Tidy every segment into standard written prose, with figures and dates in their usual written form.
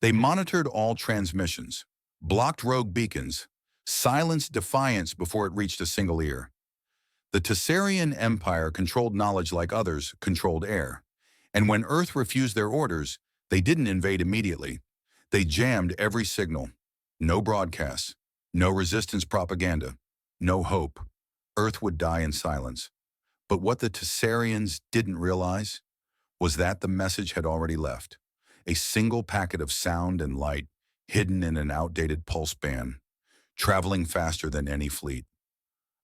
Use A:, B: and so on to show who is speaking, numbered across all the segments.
A: They monitored all transmissions, blocked rogue beacons, silenced defiance before it reached a single ear. The Tessarian Empire controlled knowledge like others controlled air. And when Earth refused their orders, they didn't invade immediately. They jammed every signal. No broadcasts, no resistance propaganda, no hope. Earth would die in silence. But what the Tessarians didn't realize was that the message had already left. A single packet of sound and light hidden in an outdated pulse band, traveling faster than any fleet.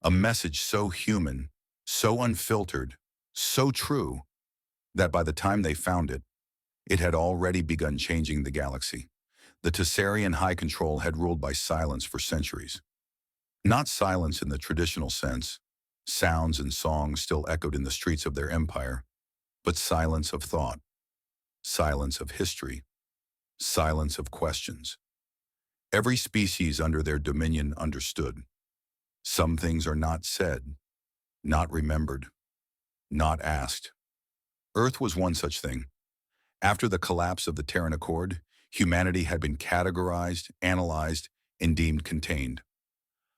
A: A message so human, so unfiltered, so true, that by the time they found it, it had already begun changing the galaxy. The Tessarian High Control had ruled by silence for centuries. Not silence in the traditional sense, sounds and songs still echoed in the streets of their empire, but silence of thought, silence of history, silence of questions. Every species under their dominion understood. Some things are not said, not remembered, not asked. Earth was one such thing. After the collapse of the Terran Accord, humanity had been categorized, analyzed, and deemed contained.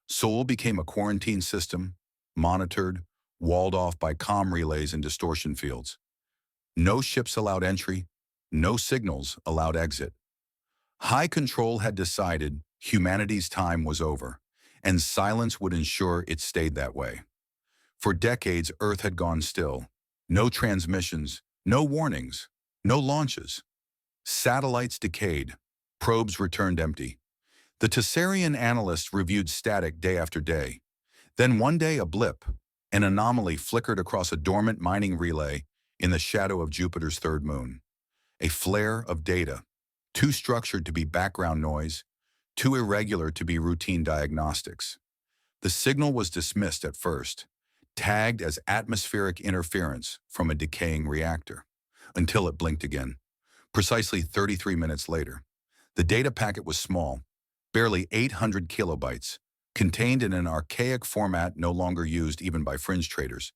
A: Sol became a quarantine system, monitored, walled off by comm relays and distortion fields. No ships allowed entry, no signals allowed exit. High Control had decided humanity's time was over, and silence would ensure it stayed that way. For decades, Earth had gone still. No transmissions, no warnings, no launches. Satellites decayed, probes returned empty. The Tessarian analysts reviewed static day after day. Then one day a blip, an anomaly flickered across a dormant mining relay in the shadow of Jupiter's third moon. A flare of data, too structured to be background noise, too irregular to be routine diagnostics. The signal was dismissed at first, tagged as atmospheric interference from a decaying reactor, until it blinked again. Precisely 33 minutes later, the data packet was small, barely 800 kilobytes, contained in an archaic format no longer used even by fringe traders.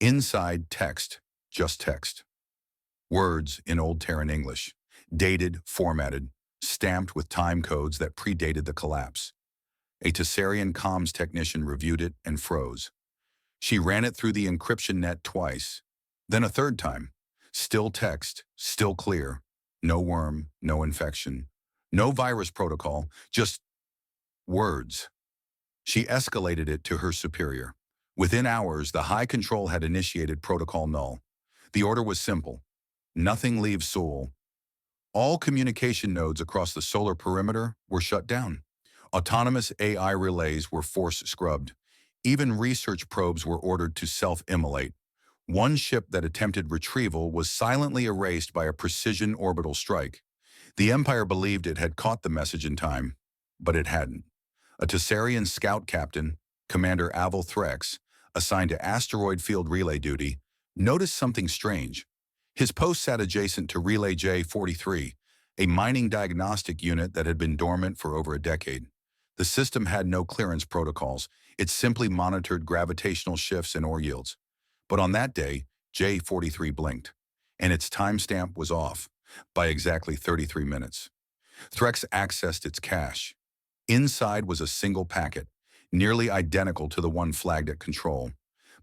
A: Inside text, just text. Words in Old Terran English, dated, formatted, stamped with time codes that predated the collapse. A Tessarian comms technician reviewed it and froze. She ran it through the encryption net twice, then a third time. Still text, still clear. No worm, no infection, no virus protocol, just words. She escalated it to her superior. Within hours, the High Control had initiated Protocol Null. The order was simple. Nothing leaves Sol. All communication nodes across the solar perimeter were shut down. Autonomous AI relays were force scrubbed. Even research probes were ordered to self-immolate. One ship that attempted retrieval was silently erased by a precision orbital strike. The Empire believed it had caught the message in time, but it hadn't. A Tessarian scout captain, Commander Aval Threx, assigned to asteroid field relay duty, noticed something strange. His post sat adjacent to Relay J-43, a mining diagnostic unit that had been dormant for over a decade. The system had no clearance protocols. It simply monitored gravitational shifts and ore yields. But on that day, J-43 blinked, and its timestamp was off by exactly 33 minutes. Threx accessed its cache. Inside was a single packet, nearly identical to the one flagged at control.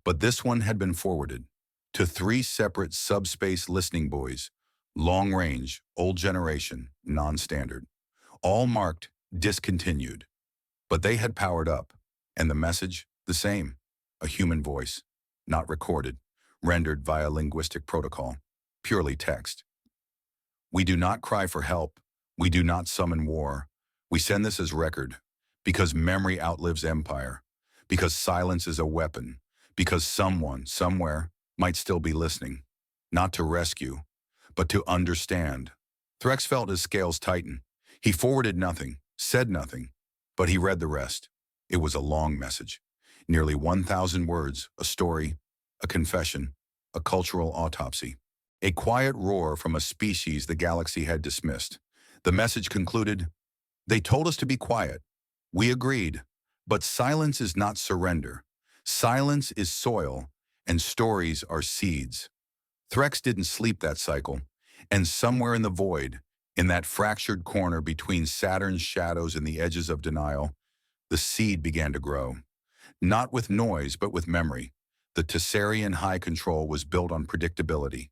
A: But this one had been forwarded to 3 separate subspace listening buoys, long range, old generation, non-standard, all marked discontinued. But they had powered up, and the message, the same, a human voice, not recorded, rendered via linguistic protocol, purely text. We do not cry for help. We do not summon war. We send this as record, because memory outlives empire, because silence is a weapon, because someone, somewhere, might still be listening, not to rescue, but to understand. Threx felt his scales tighten. He forwarded nothing, said nothing, but he read the rest. It was a long message, nearly 1,000 words, a story, a confession, a cultural autopsy. A quiet roar from a species the galaxy had dismissed. The message concluded, "They told us to be quiet. We agreed. But silence is not surrender. Silence is soil, and stories are seeds." Threx didn't sleep that cycle, and somewhere in the void, In that fractured corner between Saturn's shadows and the edges of denial, the seed began to grow. Not with noise, but with memory. The Tessarian high control was built on predictability.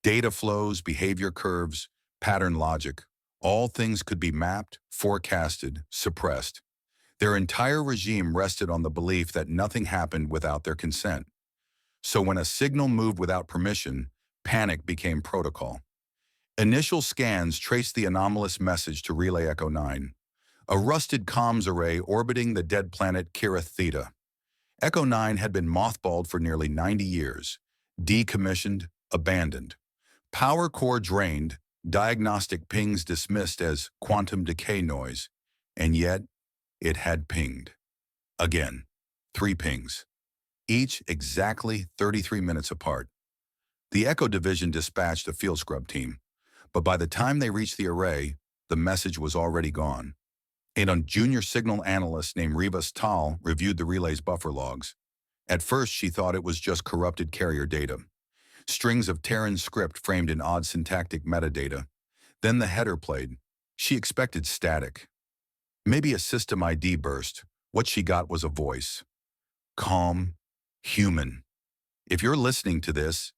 A: Data flows, behavior curves, pattern logic. All things could be mapped, forecasted, suppressed. Their entire regime rested on the belief that nothing happened without their consent. So when a signal moved without permission, panic became protocol. Initial scans traced the anomalous message to Relay Echo 9, a rusted comms array orbiting the dead planet Kira Theta. Echo 9 had been mothballed for nearly 90 years, decommissioned, abandoned. Power core drained, diagnostic pings dismissed as quantum decay noise, and yet it had pinged. Again, 3 pings, each exactly 33 minutes apart. The Echo Division dispatched a field scrub team, but by the time they reached the array, the message was already gone. A junior signal analyst named Rivas Tal reviewed the relay's buffer logs. At first, she thought it was just corrupted carrier data. Strings of Terran script framed in odd syntactic metadata. Then the header played. She expected static. Maybe a system ID burst. What she got was a voice. Calm, human. If you're listening to this,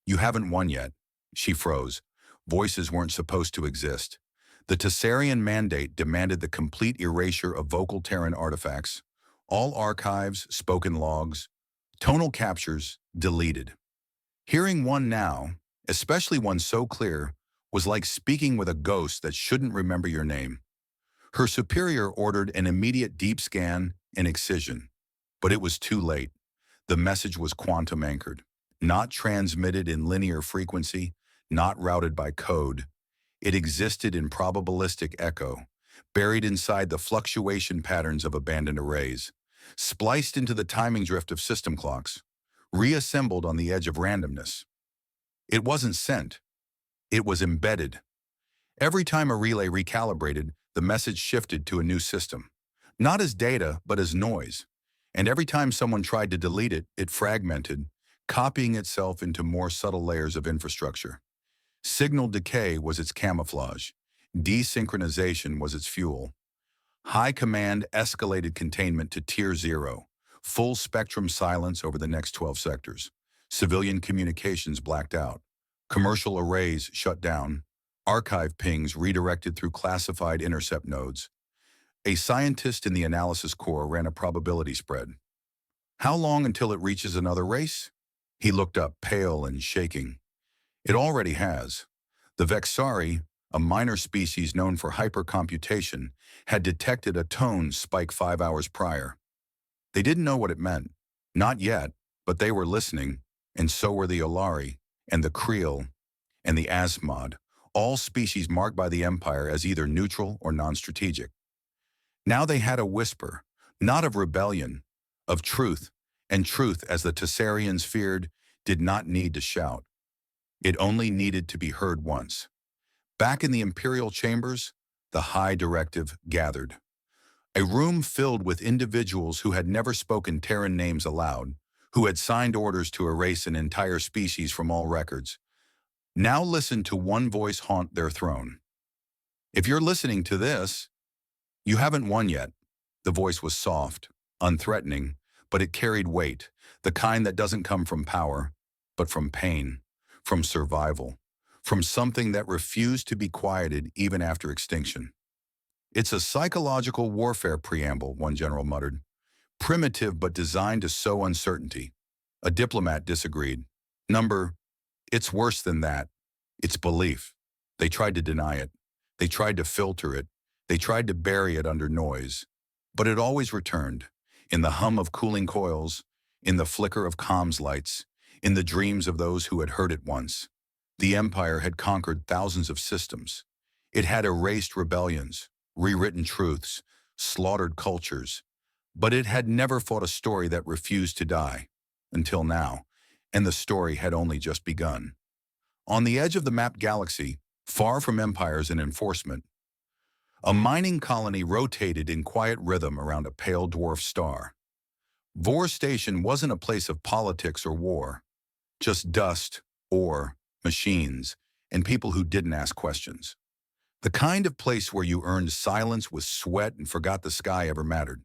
A: you haven't won yet. She froze. Voices weren't supposed to exist. The Tessarian mandate demanded the complete erasure of vocal Terran artifacts. All archives, spoken logs, tonal captures, deleted. Hearing one now, especially one so clear, was like speaking with a ghost that shouldn't remember your name. Her superior ordered an immediate deep scan and excision, but it was too late. The message was quantum anchored, not transmitted in linear frequency, not routed by code. It existed in probabilistic echo, buried inside the fluctuation patterns of abandoned arrays, spliced into the timing drift of system clocks, reassembled on the edge of randomness. It wasn't sent. It was embedded. Every time a relay recalibrated, the message shifted to a new system, not as data, but as noise. And every time someone tried to delete it, it fragmented, copying itself into more subtle layers of infrastructure. Signal decay was its camouflage. Desynchronization was its fuel. High command escalated containment to Tier 0, full spectrum silence over the next 12 sectors. Civilian communications blacked out. Commercial arrays shut down. Archive pings redirected through classified intercept nodes. A scientist in the analysis core ran a probability spread. How long until it reaches another race? He looked up, pale and shaking. It already has. The Vexari, a minor species known for hypercomputation, had detected a tone spike 5 hours prior. They didn't know what it meant. Not yet, but they were listening, and so were the Olari, and the Creel, and the Asmod, all species marked by the Empire as either neutral or non-strategic. Now they had a whisper, not of rebellion, of truth, and truth, as the Tessarians feared, did not need to shout. It only needed to be heard once. Back in the Imperial chambers, the High Directive gathered. A room filled with individuals who had never spoken Terran names aloud, who had signed orders to erase an entire species from all records. Now listen to one voice haunt their throne. If you're listening to this, you haven't won yet. The voice was soft, unthreatening, but it carried weight, the kind that doesn't come from power, but from pain, from survival, from something that refused to be quieted even after extinction. It's a psychological warfare preamble, one general muttered. Primitive but designed to sow uncertainty. A diplomat disagreed. It's worse than that. It's belief. They tried to deny it. They tried to filter it. They tried to bury it under noise. But it always returned, in the hum of cooling coils, in the flicker of comms lights, in the dreams of those who had heard it once. The Empire had conquered thousands of systems. It had erased rebellions, rewritten truths, slaughtered cultures. But it had never fought a story that refused to die, until now, and the story had only just begun. On the edge of the mapped galaxy, far from empires and enforcement, a mining colony rotated in quiet rhythm around a pale dwarf star. Vor Station wasn't a place of politics or war, just dust, ore, machines, and people who didn't ask questions. The kind of place where you earned silence with sweat and forgot the sky ever mattered.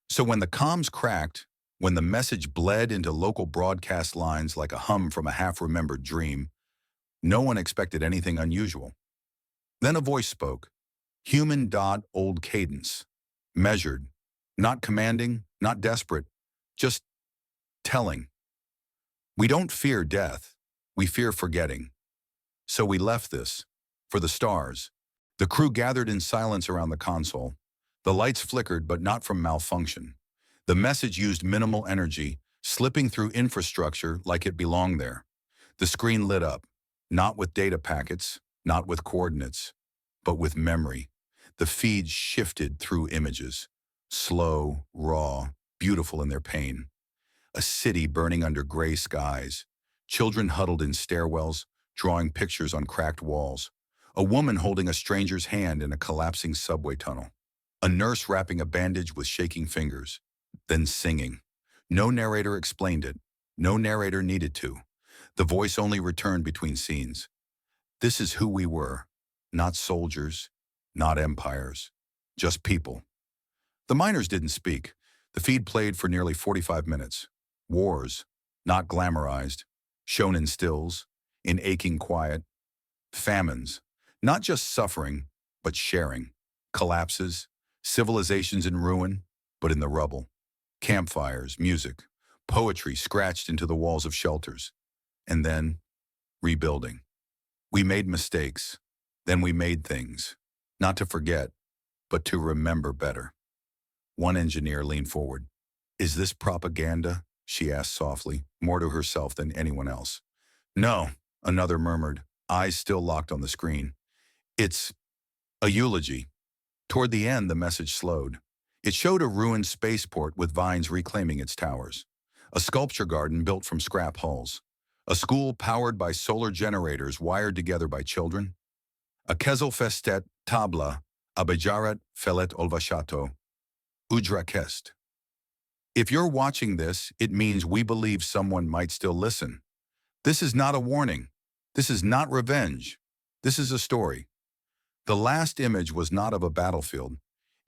A: So when the comms cracked, when the message bled into local broadcast lines like a hum from a half-remembered dream, no one expected anything unusual. Then a voice spoke, human. Old cadence, measured, not commanding, not desperate, just telling. We don't fear death, we fear forgetting. So we left this, for the stars. The crew gathered in silence around the console. The lights flickered, but not from malfunction. The message used minimal energy, slipping through infrastructure like it belonged there. The screen lit up, not with data packets, not with coordinates, but with memory. The feed shifted through images, slow, raw, beautiful in their pain. A city burning under gray skies, children huddled in stairwells, drawing pictures on cracked walls, a woman holding a stranger's hand in a collapsing subway tunnel, a nurse wrapping a bandage with shaking fingers, then singing. No narrator explained it. No narrator needed to. The voice only returned between scenes. This is who we were. Not soldiers, not empires, just people. The miners didn't speak. The feed played for nearly 45 minutes. Wars, not glamorized, shown in stills, in aching quiet. Famines, not just suffering, but sharing. Collapses, civilizations in ruin, but in the rubble. Campfires, music, poetry scratched into the walls of shelters. And then, rebuilding. We made mistakes. Then we made things. Not to forget, but to remember better. One engineer leaned forward. Is this propaganda? She asked softly, more to herself than anyone else. No, another murmured, eyes still locked on the screen. It's a eulogy. Toward the end, the message slowed. It showed a ruined spaceport with vines reclaiming its towers, a sculpture garden built from scrap hulls, a school powered by solar generators wired together by children, a Kezel festet tabla abejarat felet olvashato, udrakest. If you're watching this, it means we believe someone might still listen. This is not a warning. This is not revenge. This is a story. The last image was not of a battlefield.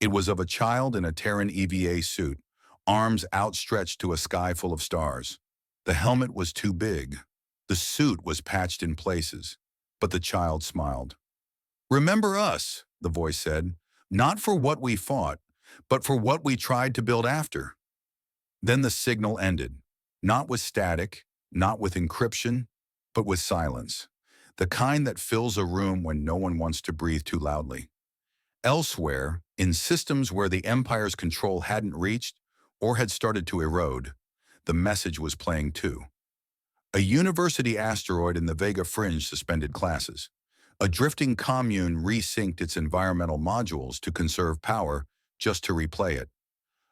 A: It was of a child in a Terran EVA suit, arms outstretched to a sky full of stars. The helmet was too big. The suit was patched in places, but the child smiled. Remember us, the voice said, not for what we fought, but for what we tried to build after. Then the signal ended, not with static, not with encryption, but with silence, the kind that fills a room when no one wants to breathe too loudly. Elsewhere, in systems where the Empire's control hadn't reached or had started to erode, the message was playing too. A university asteroid in the Vega Fringe suspended classes. A drifting commune resynced its environmental modules to conserve power just to replay it.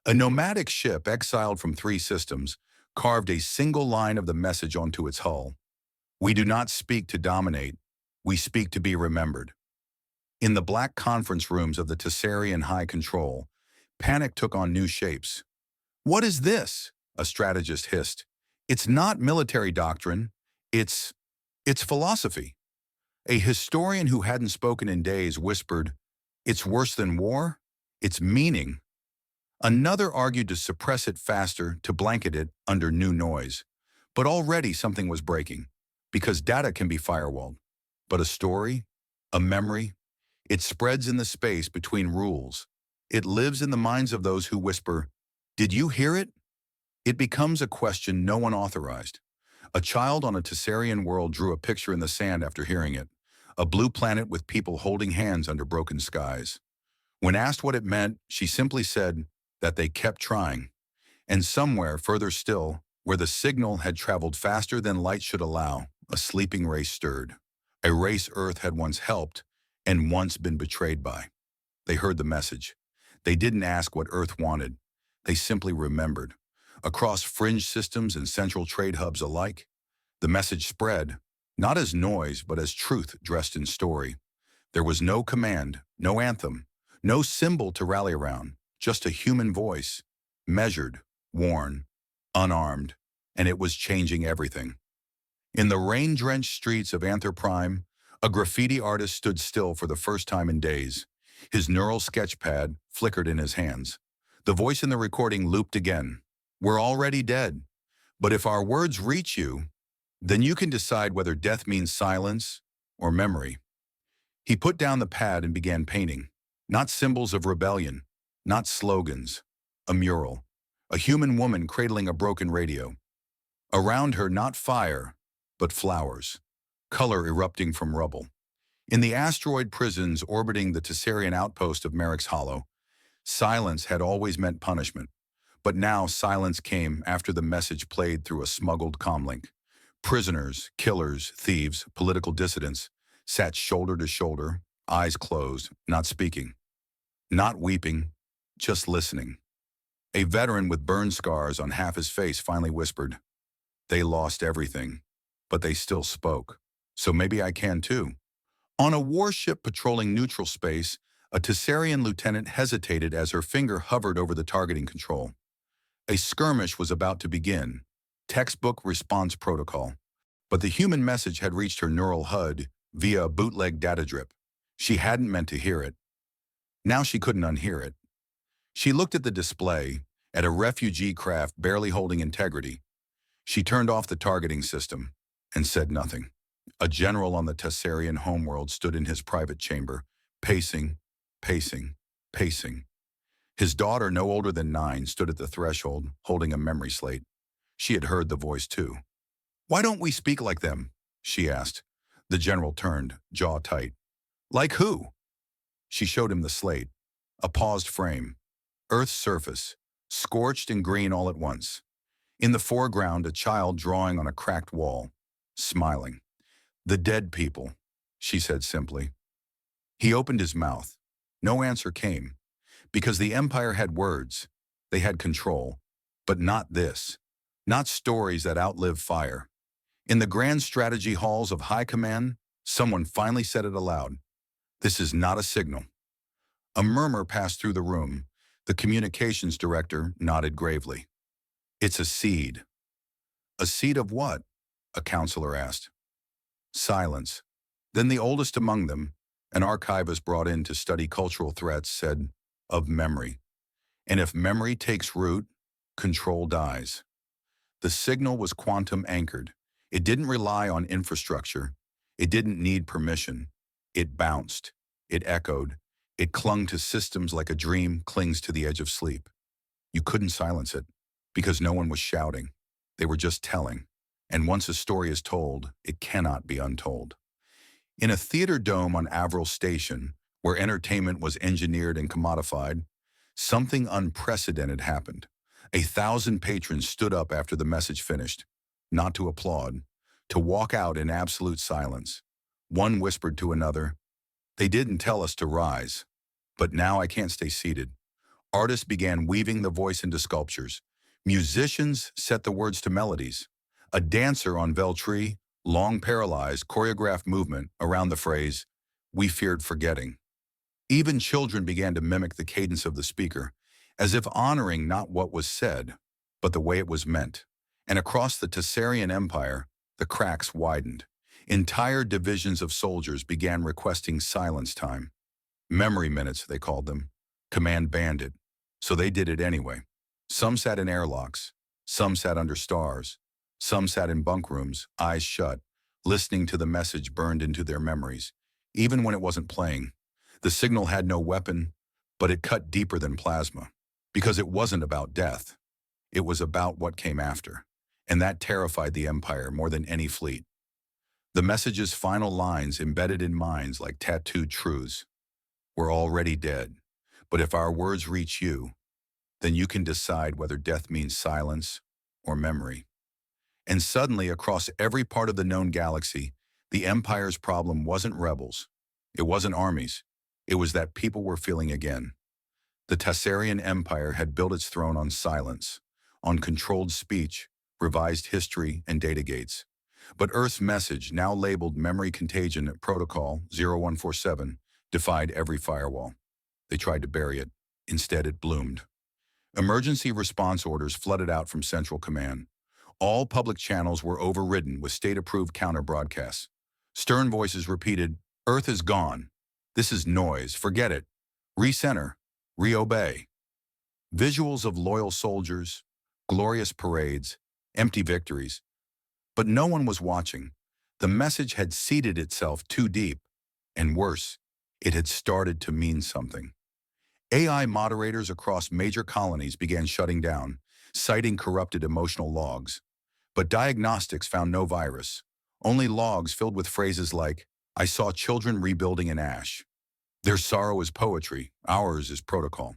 A: A nomadic ship exiled from 3 systems carved a single line of the message onto its hull. We do not speak to dominate, we speak to be remembered. In the black conference rooms of the Tessarian High Control, panic took on new shapes. What is this? A strategist hissed. It's not military doctrine, it's philosophy. A historian who hadn't spoken in days whispered, it's worse than war, it's meaning. Another argued to suppress it faster, to blanket it under new noise. But already something was breaking, because data can be firewalled. But a story, a memory, it spreads in the space between rules. It lives in the minds of those who whisper, did you hear it? It becomes a question no one authorized. A child on a Tessarian world drew a picture in the sand after hearing it, a blue planet with people holding hands under broken skies. When asked what it meant, she simply said that they kept trying. And somewhere further still, where the signal had traveled faster than light should allow, a sleeping race stirred. A race Earth had once helped and once been betrayed by. They heard the message. They didn't ask what Earth wanted. They simply remembered. Across fringe systems and central trade hubs alike, the message spread, not as noise, but as truth dressed in story. There was no command, no anthem, no symbol to rally around, just a human voice, measured, worn, unarmed, and it was changing everything. In the rain-drenched streets of Anther Prime, A graffiti artist stood still for the first time in days. His neural sketch pad flickered in his hands. The voice in the recording looped again. We're already dead. But if our words reach you, then you can decide whether death means silence or memory. He put down the pad and began painting. Not symbols of rebellion, not slogans. A mural. A human woman cradling a broken radio. Around her, not fire, but flowers. Color erupting from rubble. In the asteroid prisons orbiting the Tessarian outpost of Merrick's Hollow, silence had always meant punishment. But now silence came after the message played through a smuggled comlink. Prisoners, killers, thieves, political dissidents sat shoulder to shoulder, eyes closed, not speaking, not weeping, just listening. A veteran with burn scars on half his face finally whispered, "They lost everything, but they still spoke. So maybe I can too." On a warship patrolling neutral space, a Tessarian lieutenant hesitated as her finger hovered over the targeting control. A skirmish was about to begin, textbook response protocol. But the human message had reached her neural HUD via a bootleg data drip. She hadn't meant to hear it. Now she couldn't unhear it. She looked at the display, at a refugee craft barely holding integrity. She turned off the targeting system and said nothing. A general on the Tessarian homeworld stood in his private chamber, pacing, pacing, pacing. His daughter, no older than 9, stood at the threshold, holding a memory slate. She had heard the voice too. "Why don't we speak like them?" she asked. The general turned, jaw tight. "Like who?" She showed him the slate. A paused frame. Earth's surface, scorched and green all at once. In the foreground, a child drawing on a cracked wall, smiling. "The dead people," she said simply. He opened his mouth. No answer came. Because the Empire had words. They had control. But not this. Not stories that outlive fire. In the grand strategy halls of high command, someone finally said it aloud. "This is not a signal." A murmur passed through the room. The communications director nodded gravely. "It's a seed." "A seed of what?" a counselor asked. Silence. Then the oldest among them, an archivist brought in to study cultural threats, said, "Of memory. And if memory takes root, control dies." The signal was quantum anchored. It didn't rely on infrastructure. It didn't need permission. It bounced. It echoed. It clung to systems like a dream clings to the edge of sleep. You couldn't silence it, because no one was shouting. They were just telling. And once a story is told, it cannot be untold. In a theater dome on Avril Station, where entertainment was engineered and commodified, something unprecedented happened. 1,000 patrons stood up after the message finished, not to applaud, to walk out in absolute silence. One whispered to another, "They didn't tell us to rise, but now I can't stay seated." Artists began weaving the voice into sculptures. Musicians set the words to melodies. A dancer on Veltree, long paralyzed, choreographed movement around the phrase, "We feared forgetting." Even children began to mimic the cadence of the speaker, as if honoring not what was said, but the way it was meant. And across the Tessarian Empire, the cracks widened. Entire divisions of soldiers began requesting silence time. Memory minutes, they called them. Command banned it, so they did it anyway. Some sat in airlocks. Some sat under stars. Some sat in bunk rooms, eyes shut, listening to the message burned into their memories, even when it wasn't playing. The signal had no weapon, but it cut deeper than plasma, because it wasn't about death. It was about what came after, and that terrified the Empire more than any fleet. The message's final lines embedded in minds like tattooed truths. "We're already dead, but if our words reach you, then you can decide whether death means silence or memory." And suddenly, across every part of the known galaxy, the Empire's problem wasn't rebels. It wasn't armies. It was that people were feeling again. The Tessarian Empire had built its throne on silence, on controlled speech, revised history, and data gates. But Earth's message, now labeled Memory Contagion Protocol 0147, defied every firewall. They tried to bury it. Instead, it bloomed. Emergency response orders flooded out from Central Command. All public channels were overridden with state-approved counter-broadcasts. Stern voices repeated, "Earth is gone. This is noise. Forget it. Recenter. Reobey." Visuals of loyal soldiers, glorious parades, empty victories. But no one was watching. The message had seeded itself too deep. And worse, it had started to mean something. AI moderators across major colonies began shutting down, citing corrupted emotional logs. But diagnostics found no virus, only logs filled with phrases like, "I saw children rebuilding in ash." Their sorrow is poetry, ours is protocol.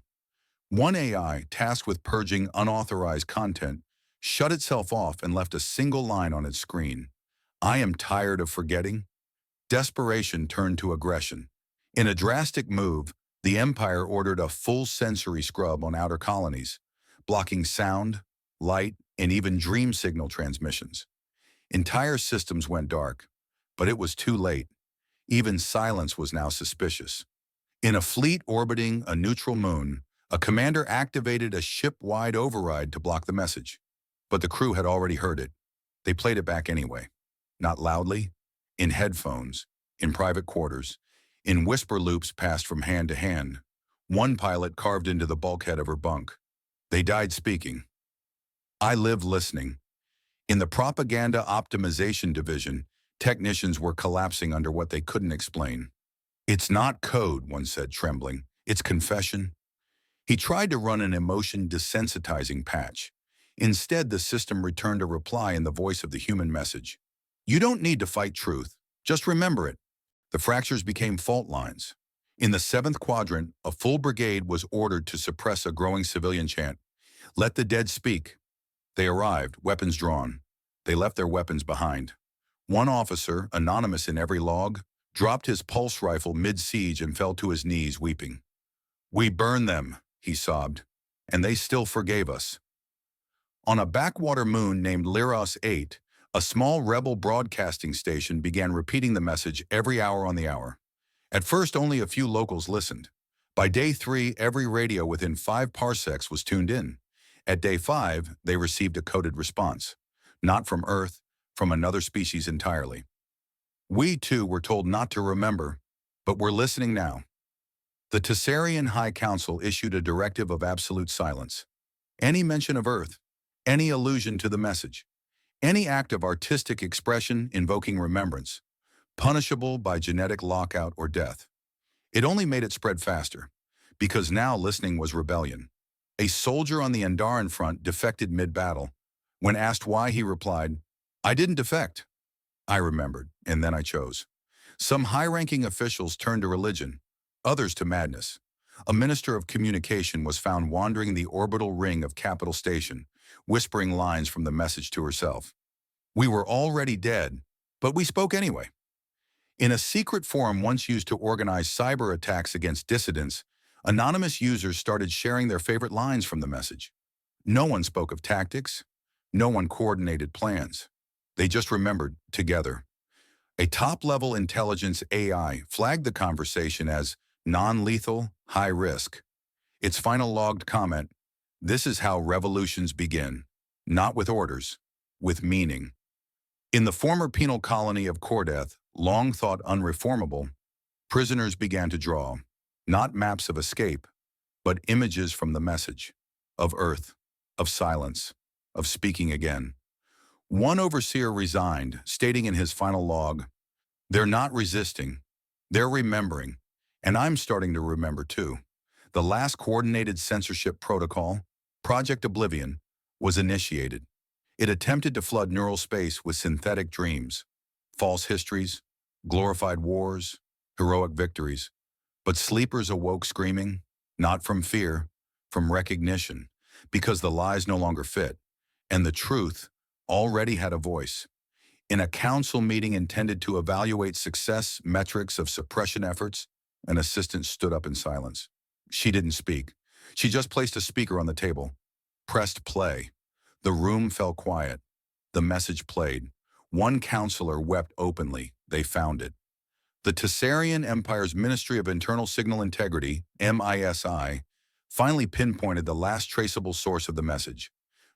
A: One AI, tasked with purging unauthorized content, shut itself off and left a single line on its screen. "I am tired of forgetting." Desperation turned to aggression. In a drastic move, the Empire ordered a full sensory scrub on outer colonies, blocking sound, light, and even dream signal transmissions. Entire systems went dark, but it was too late. Even silence was now suspicious. In a fleet orbiting a neutral moon, a commander activated a ship-wide override to block the message. But the crew had already heard it. They played it back anyway. Not loudly, in headphones, in private quarters, in whisper loops passed from hand to hand. One pilot carved into the bulkhead of her bunk. They died speaking. I lived listening. In the propaganda optimization division, technicians were collapsing under what they couldn't explain. "It's not code," one said, trembling. "It's confession." He tried to run an emotion desensitizing patch. Instead, the system returned a reply in the voice of the human message. "You don't need to fight truth. Just remember it." The fractures became fault lines. In the 7th quadrant, a full brigade was ordered to suppress a growing civilian chant. "Let the dead speak." They arrived, weapons drawn. They left their weapons behind. One officer, anonymous in every log, dropped his pulse rifle mid-siege and fell to his knees, weeping. "We burned them," he sobbed, "and they still forgave us." On a backwater moon named Lyros 8, a small rebel broadcasting station began repeating the message every hour on the hour. At first, only a few locals listened. By day 3, every radio within 5 parsecs was tuned in. At day 5, they received a coded response. Not from Earth, from another species entirely. We, too, were told not to remember, but we're listening now. The Tessarian High Council issued a directive of absolute silence. Any mention of Earth, any allusion to the message, any act of artistic expression invoking remembrance, punishable by genetic lockout or death. It only made it spread faster, because now listening was rebellion. A soldier on the Andaran front defected mid-battle. When asked why, he replied, "I didn't defect. I remembered, and then I chose." Some high-ranking officials turned to religion, others to madness. A minister of communication was found wandering the orbital ring of Capitol Station, whispering lines from the message to herself. "We were already dead, but we spoke anyway." In a secret forum once used to organize cyber attacks against dissidents, anonymous users started sharing their favorite lines from the message. No one spoke of tactics. No one coordinated plans. They just remembered together. A top-level intelligence AI flagged the conversation as non-lethal, high risk. Its final logged comment, "This is how revolutions begin. Not with orders, with meaning." In the former penal colony of Kordeth, long thought unreformable, prisoners began to draw, not maps of escape, but images from the message, of Earth, of silence, of speaking again. One overseer resigned, stating in his final log, "They're not resisting, they're remembering, and I'm starting to remember too." The last coordinated censorship protocol, Project Oblivion, was initiated. It attempted to flood neural space with synthetic dreams, false histories, glorified wars, heroic victories. But sleepers awoke screaming, not from fear, from recognition, because the lies no longer fit, and the truth already had a voice. In a council meeting intended to evaluate success metrics of suppression efforts, an assistant stood up in silence. She didn't speak. She just placed a speaker on the table, pressed play. The room fell quiet. The message played. One counselor wept openly. They found it. The Tessarian Empire's Ministry of Internal Signal Integrity, MISI, finally pinpointed the last traceable source of the message.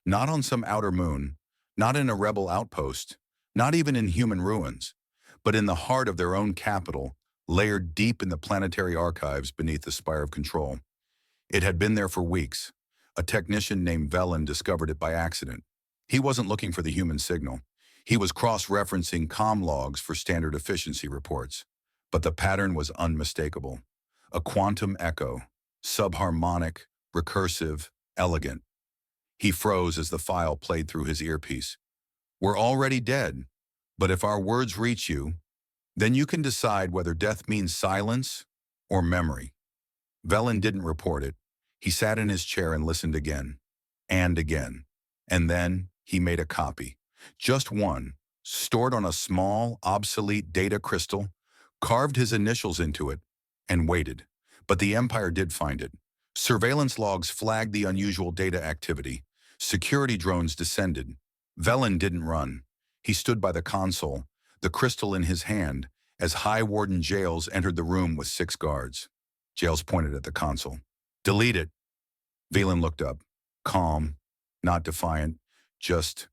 A: Not on some outer moon, not in a rebel outpost, not even in human ruins, but in the heart of their own capital, layered deep in the planetary archives beneath the Spire of Control. It had been there for weeks. A technician named Velen discovered it by accident. He wasn't looking for the human signal. He was cross-referencing comm logs for standard efficiency reports. But the pattern was unmistakable. A quantum echo, subharmonic, recursive, elegant. He froze as the file played through his earpiece. We're already dead, but if our words reach you, then you can decide whether death means silence or memory. Velen didn't report it. He sat in his chair and listened again, and again. And then he made a copy. Just one, stored on a small, obsolete data crystal, carved his initials into it, and waited. But the Empire did find it. Surveillance logs flagged the unusual data activity. Security drones descended. Velen didn't run. He stood by the console, the crystal in his hand, as High Warden Jales entered the room with 6 guards. Jales pointed at the console. Delete it. Velen looked up, calm, not defiant, just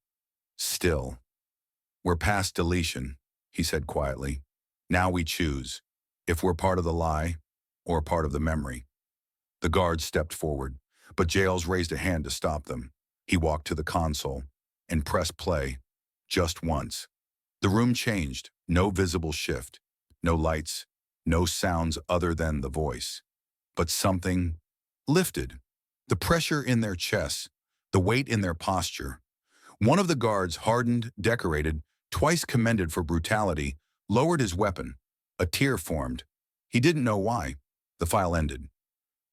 A: still. We're past deletion, he said quietly. Now we choose, if we're part of the lie or part of the memory. The guards stepped forward, but Jales raised a hand to stop them. He walked to the console and pressed play, just once. The room changed, no visible shift, no lights, no sounds other than the voice. But something lifted. The pressure in their chests, the weight in their posture. One of the guards, hardened, decorated, twice commended for brutality, lowered his weapon. A tear formed. He didn't know why. The file ended.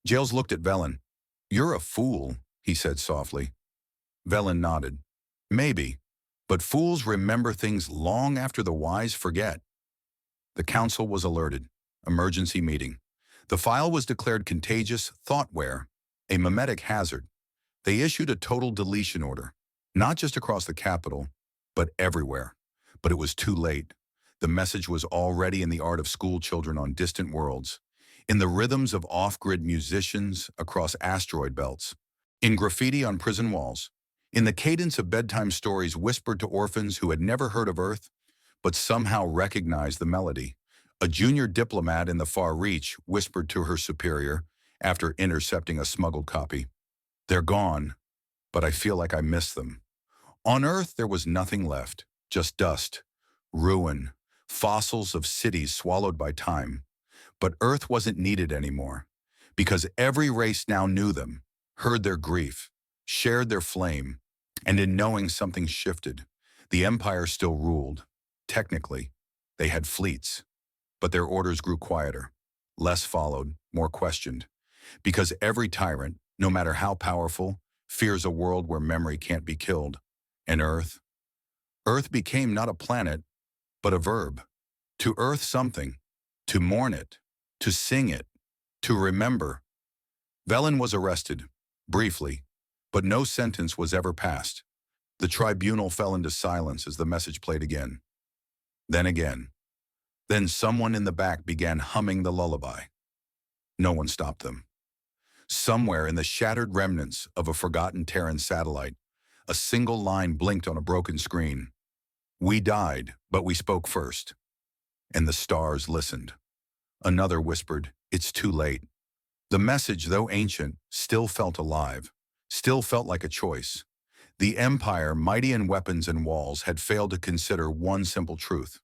A: Jales looked at Velen. You're a fool, he said softly. Velen nodded. Maybe, but fools remember things long after the wise forget. The council was alerted. Emergency meeting. The file was declared contagious thoughtware, a memetic hazard. They issued a total deletion order, not just across the capital, but everywhere. But it was too late. The message was already in the art of school children on distant worlds, in the rhythms of off-grid musicians across asteroid belts, in graffiti on prison walls, in the cadence of bedtime stories whispered to orphans who had never heard of Earth, but somehow recognized the melody. A junior diplomat in the far reach whispered to her superior after intercepting a smuggled copy. They're gone, but I feel like I miss them. On Earth, there was nothing left, just dust, ruin, fossils of cities swallowed by time. But Earth wasn't needed anymore, because every race now knew them, heard their grief, shared their flame, and in knowing something shifted. The Empire still ruled. Technically, they had fleets, but their orders grew quieter. Less followed, more questioned. Because every tyrant, no matter how powerful, fears a world where memory can't be killed. And Earth became not a planet, but a verb. To earth something, to mourn it, to sing it, to remember. Velen was arrested, briefly, but no sentence was ever passed. The tribunal fell into silence as the message played again. Then again. Then someone in the back began humming the lullaby. No one stopped them. Somewhere in the shattered remnants of a forgotten Terran satellite, a single line blinked on a broken screen. We died, but we spoke first. And the stars listened. Another whispered, it's too late. The message, though ancient, still felt alive, still felt like a choice. The Empire, mighty in weapons and walls, had failed to consider one simple truth.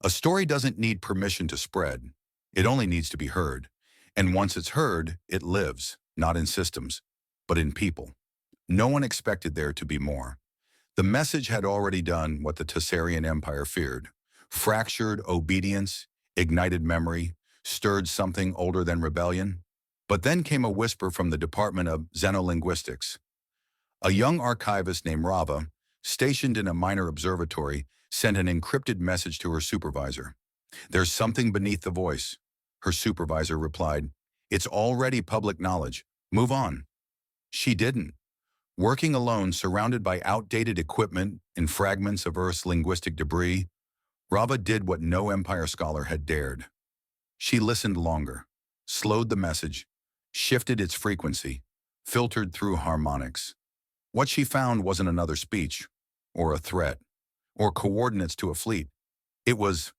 A: A story doesn't need permission to spread. It only needs to be heard. And once it's heard, it lives, not in systems, but in people. No one expected there to be more. The message had already done what the Tessarian Empire feared. Fractured obedience, ignited memory, stirred something older than rebellion. But then came a whisper from the Department of Xenolinguistics. A young archivist named Rava, stationed in a minor observatory, sent an encrypted message to her supervisor. There's something beneath the voice. Her supervisor replied, it's already public knowledge. Move on. She didn't. Working alone, surrounded by outdated equipment and fragments of Earth's linguistic debris, Rava did what no Empire scholar had dared. She listened longer, slowed the message, shifted its frequency, filtered through harmonics. What she found wasn't another speech, or a threat, or coordinates to a fleet. It was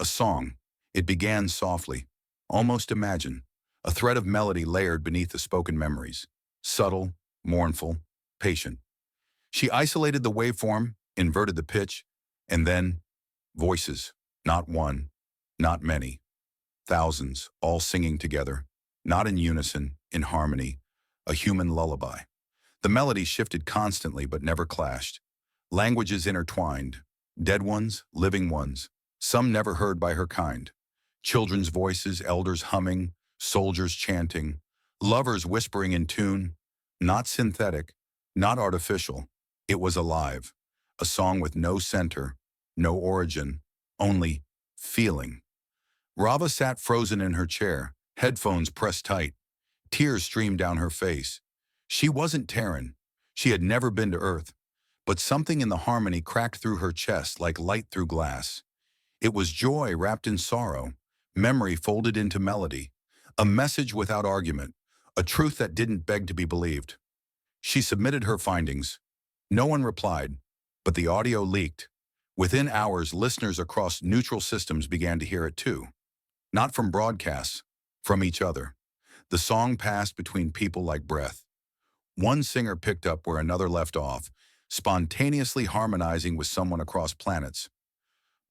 A: A song. It began softly. Almost imagine. A thread of melody layered beneath the spoken memories. Subtle, mournful, patient. She isolated the waveform, inverted the pitch, and then voices. Not one, not many. Thousands, all singing together. Not in unison, in harmony. A human lullaby. The melody shifted constantly but never clashed. Languages intertwined. Dead ones, living ones. Some never heard by her kind. Children's voices, elders humming, soldiers chanting, lovers whispering in tune. Not synthetic, not artificial. It was alive. A song with no center, no origin, only feeling. Rava sat frozen in her chair, headphones pressed tight. Tears streamed down her face. She wasn't Terran. She had never been to Earth. But something in the harmony cracked through her chest like light through glass. It was joy wrapped in sorrow, memory folded into melody, a message without argument, a truth that didn't beg to be believed. She submitted her findings. No one replied, but the audio leaked. Within hours, listeners across neutral systems began to hear it too. Not from broadcasts, from each other. The song passed between people like breath. One singer picked up where another left off, spontaneously harmonizing with someone across planets.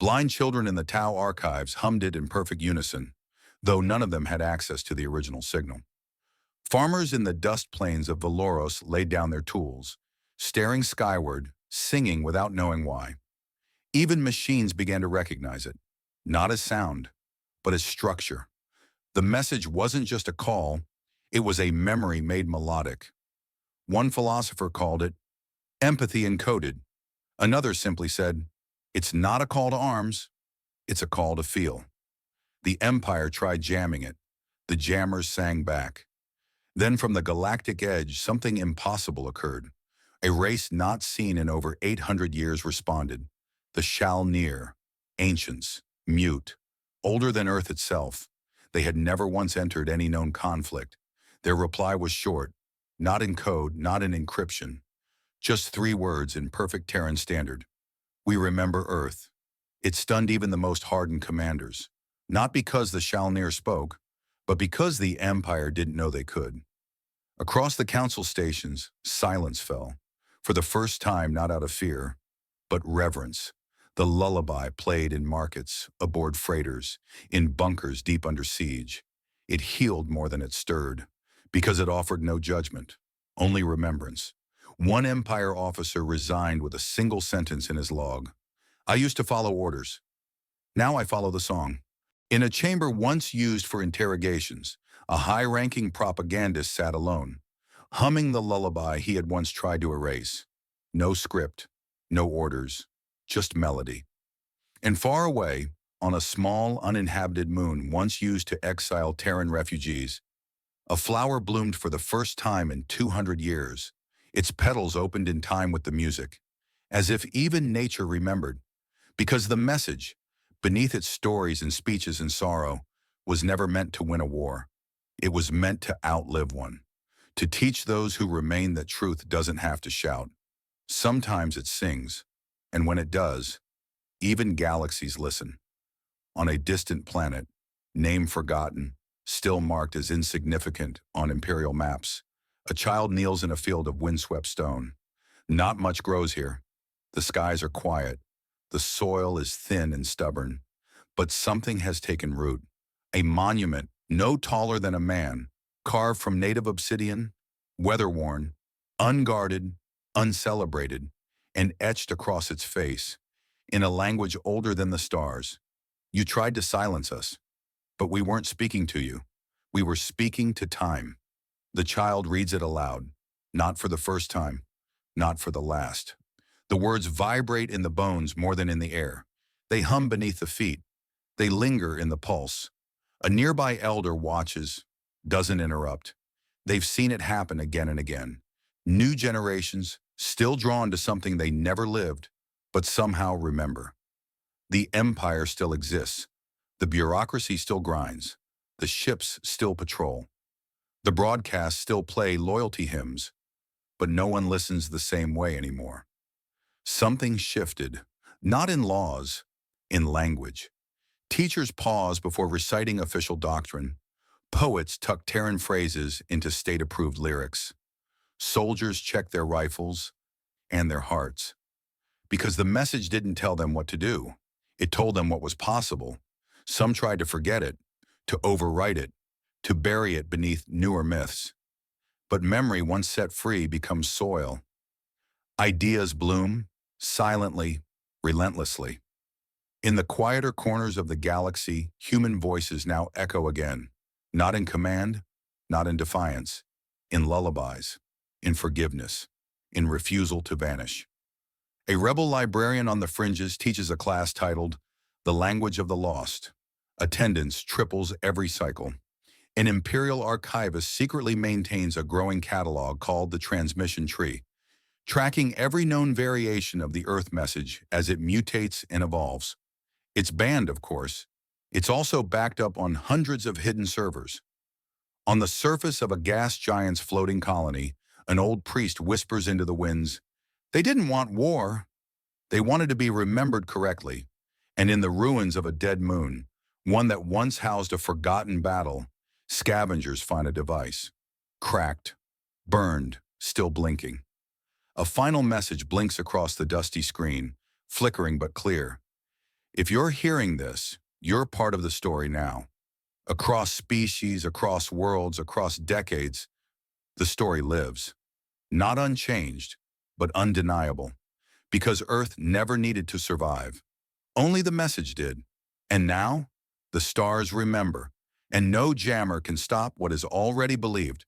A: Blind children in the Tau archives hummed it in perfect unison, though none of them had access to the original signal. Farmers in the dust plains of Valoros laid down their tools, staring skyward, singing without knowing why. Even machines began to recognize it, not as sound, but as structure. The message wasn't just a call, it was a memory made melodic. One philosopher called it empathy encoded. Another simply said, it's not a call to arms, it's a call to feel. The Empire tried jamming it. The jammers sang back. Then from the galactic edge, something impossible occurred. A race not seen in over 800 years responded. The Shalnir, ancients, mute, older than Earth itself. They had never once entered any known conflict. Their reply was short, not in code, not in encryption. Just 3 words in perfect Terran standard. We remember Earth. It stunned even the most hardened commanders. Not because the Shalnir spoke, but because the Empire didn't know they could. Across the council stations, silence fell. For the first time, not out of fear, but reverence. The lullaby played in markets, aboard freighters, in bunkers deep under siege. It healed more than it stirred, because it offered no judgment, only remembrance. One Empire officer resigned with a single sentence in his log. I used to follow orders. Now I follow the song. In a chamber once used for interrogations, a high-ranking propagandist sat alone, humming the lullaby he had once tried to erase. No script, no orders, just melody. And far away, on a small, uninhabited moon once used to exile Terran refugees, a flower bloomed for the first time in 200 years. Its petals opened in time with the music, as if even nature remembered, because the message, beneath its stories and speeches and sorrow, was never meant to win a war. It was meant to outlive one, to teach those who remain that truth doesn't have to shout. Sometimes it sings, and when it does, even galaxies listen. On a distant planet, name forgotten, still marked as insignificant on imperial maps, a child kneels in a field of windswept stone. Not much grows here. The skies are quiet. The soil is thin and stubborn. But something has taken root. A monument, no taller than a man, carved from native obsidian, weather-worn, unguarded, uncelebrated, and etched across its face, in a language older than the stars. You tried to silence us, but we weren't speaking to you. We were speaking to time. The child reads it aloud, not for the first time, not for the last. The words vibrate in the bones more than in the air. They hum beneath the feet. They linger in the pulse. A nearby elder watches, doesn't interrupt. They've seen it happen again and again. New generations, still drawn to something they never lived, but somehow remember. The Empire still exists. The bureaucracy still grinds. The ships still patrol. The broadcasts still play loyalty hymns, but no one listens the same way anymore. Something shifted, not in laws, in language. Teachers pause before reciting official doctrine. Poets tuck Terran phrases into state-approved lyrics. Soldiers check their rifles and their hearts. Because the message didn't tell them what to do. It told them what was possible. Some tried to forget it, to overwrite it, to bury it beneath newer myths. But memory, once set free, becomes soil. Ideas bloom, silently, relentlessly. In the quieter corners of the galaxy, human voices now echo again, not in command, not in defiance, in lullabies, in forgiveness, in refusal to vanish. A rebel librarian on the fringes teaches a class titled The Language of the Lost. Attendance triples every cycle. An imperial archivist secretly maintains a growing catalog called the transmission tree, tracking every known variation of the Earth message as it mutates and evolves. It's banned, of course. It's also backed up on hundreds of hidden servers. On the surface of a gas giant's floating colony, an old priest whispers into the winds, "They didn't want war. They wanted to be remembered correctly." And in the ruins of a dead moon, one that once housed a forgotten battle, scavengers find a device. Cracked, burned, still blinking. A final message blinks across the dusty screen, flickering but clear. If you're hearing this, you're part of the story now. Across species, across worlds, across decades, the story lives. Not unchanged, but undeniable. Because Earth never needed to survive. Only the message did. And now, the stars remember. And no jammer can stop what is already believed.